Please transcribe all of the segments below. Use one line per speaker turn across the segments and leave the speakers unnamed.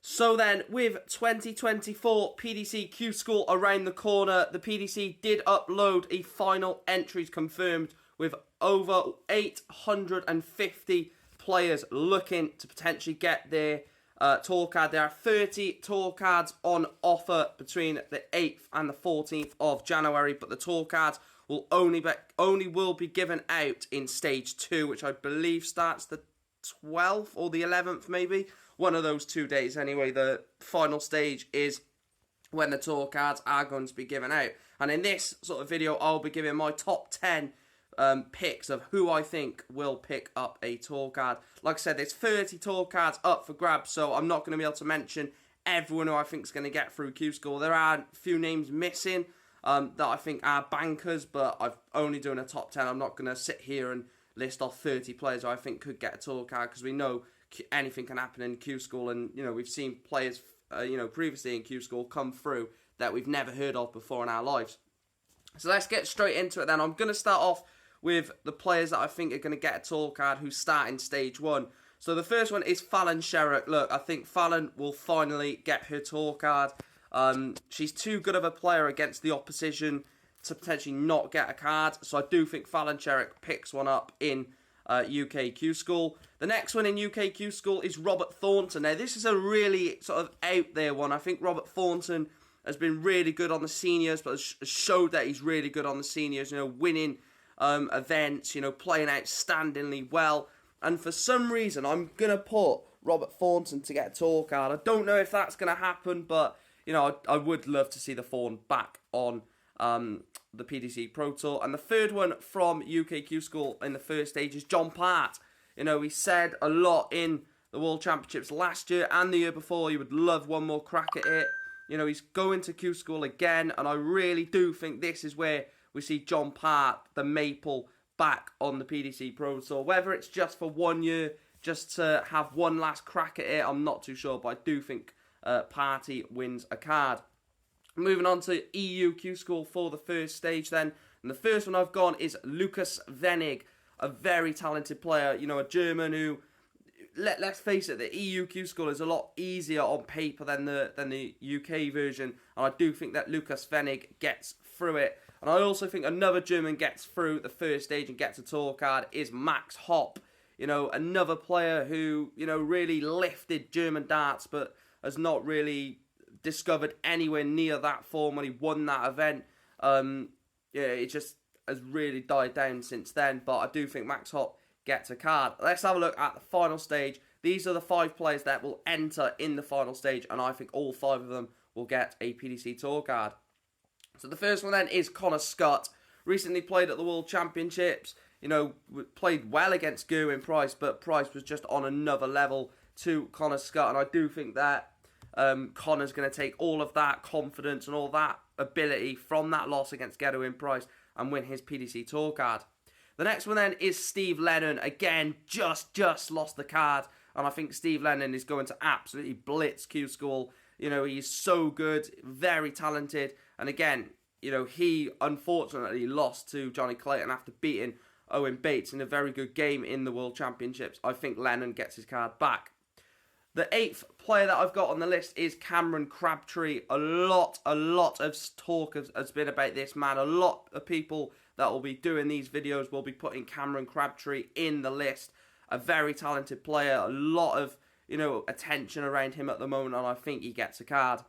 So then, with 2024 PDC Q School around the corner, the PDC did upload a final entries confirmed with over 850 players looking to potentially get their tour card. There are 30 tour cards on offer between the 8th and the 14th of January, but the tour cards will only be given out in stage 2, which I believe starts the 12th or the 11th, maybe one of those 2 days. Anyway, the final stage is when the tour cards are going to be given out, and in this sort of video I'll be giving my top 10 picks of who I think will pick up a tour card. Like I said, there's 30 tour cards up for grabs, so I'm not going to be able to mention everyone who I think is going to get through Q School. There are a few names missing that I think are bankers, but I've only done a top 10. I'm not going to sit here and list off 30 players who I think could get a tour card, because we know anything can happen in Q School, and we've seen players previously in Q School come through that we've never heard of before in our lives. So let's get straight into it then. I'm going to start off with the players that I think are going to get a tour card who start in stage 1. So the first one is Fallon Sherrock. Look, I think Fallon will finally get her tour card. She's too good of a player against the opposition to potentially not get a card. So I do think Fallon Sherrock picks one up in UK Q School. The next one in UK Q School is Robert Thornton. Now, this is a really sort of out there one. I think Robert Thornton has been really good on the seniors, but has showed that he's really good on the seniors, winning events, playing outstandingly well. And for some reason, I'm going to put Robert Thornton to get a tour card. I don't know if that's going to happen, but, I would love to see the Thorn back on the PDC Pro Tour. And the third one from UK Q School in the first stage is John Part. He said a lot in the World Championships last year and the year before he would love one more crack at it. He's going to Q School again, and I really do think this is where we see John Part, the Maple, back on the PDC Pro Tour. Whether it's just for 1 year, just to have one last crack at it, I'm not too sure, but I do think Party wins a card. Moving on to EU Q School for the first stage then. And the first one I've gone is Lukas Wenig, a very talented player, a German who, let's face it, the EU Q School is a lot easier on paper than the UK version. And I do think that Lukas Wenig gets through it. And I also think another German gets through the first stage and gets a tour card is Max Hopp. Another player who, really lifted German darts, but has not really discovered anywhere near that form when he won that event. It just has really died down since then, but I do think Max Hopp gets a card. Let's have a look at the final stage. These are the 5 players that will enter in the final stage, and I think all 5 of them will get a PDC tour card. So the first one then is Connor Scott. Recently played at the World Championships, played well against Gerwyn Price, but Price was just on another level to Connor Scott, and I do think that Connor's going to take all of that confidence and all that ability from that loss against Gerwyn Price and win his PDC tour card. The next one then is Steve Lennon. Again, just lost the card, and I think Steve Lennon is going to absolutely blitz Q School. He's so good, very talented, and again, he unfortunately lost to Johnny Clayton after beating Owen Bates in a very good game in the World Championships. I think Lennon gets his card back. The 8th player that I've got on the list is Cameron Crabtree. A lot of talk has been about this man. A lot of people that will be doing these videos will be putting Cameron Crabtree in the list. A very talented player. A lot of, attention around him at the moment, and I think he gets a card.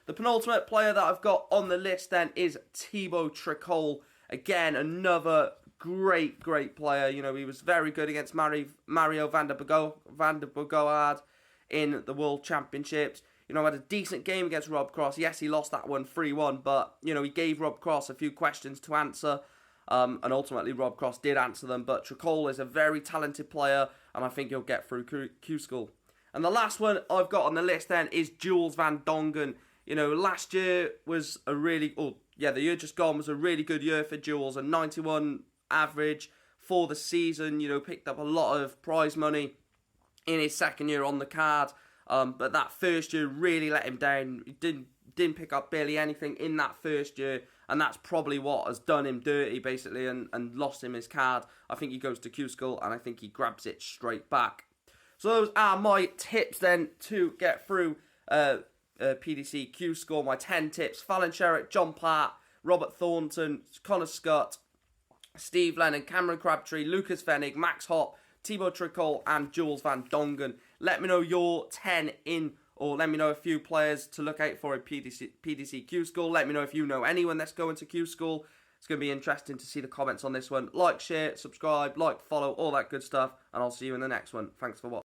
The penultimate player that I've got on the list then is Thibaut Tricol. Again, another great player. He was very good against Mario van der Bogaard in the World Championships. Had a decent game against Rob Cross. Yes, he lost that one 3-1, but, he gave Rob Cross a few questions to answer, and ultimately Rob Cross did answer them. But Tricol is a very talented player, and I think he'll get through Q School. And the last one I've got on the list then is Jules van Dongen. Last year was the year just gone was a really good year for Jules. A 91 average for the season, picked up a lot of prize money in his second year on the card, but that first year really let him down. He didn't pick up barely anything in that first year, and that's probably what has done him dirty, basically, and lost him his card. I think he goes to Q School, and I think he grabs it straight back. So those are my tips then to get through PDC Q Score, my 10 tips. Fallon Sherritt, John Platt, Robert Thornton, Connor Scott, Steve Lennon, Cameron Crabtree, Lucas Venig, Max Hopp, Thibaut Tricol, and Jules Van Dongen. Let me know your 10 in, or let me know a few players to look out for at PDC Q School. Let me know if you know anyone that's going to Q School. It's going to be interesting to see the comments on this one. Like, share, subscribe, follow, all that good stuff. And I'll see you in the next one. Thanks for watching.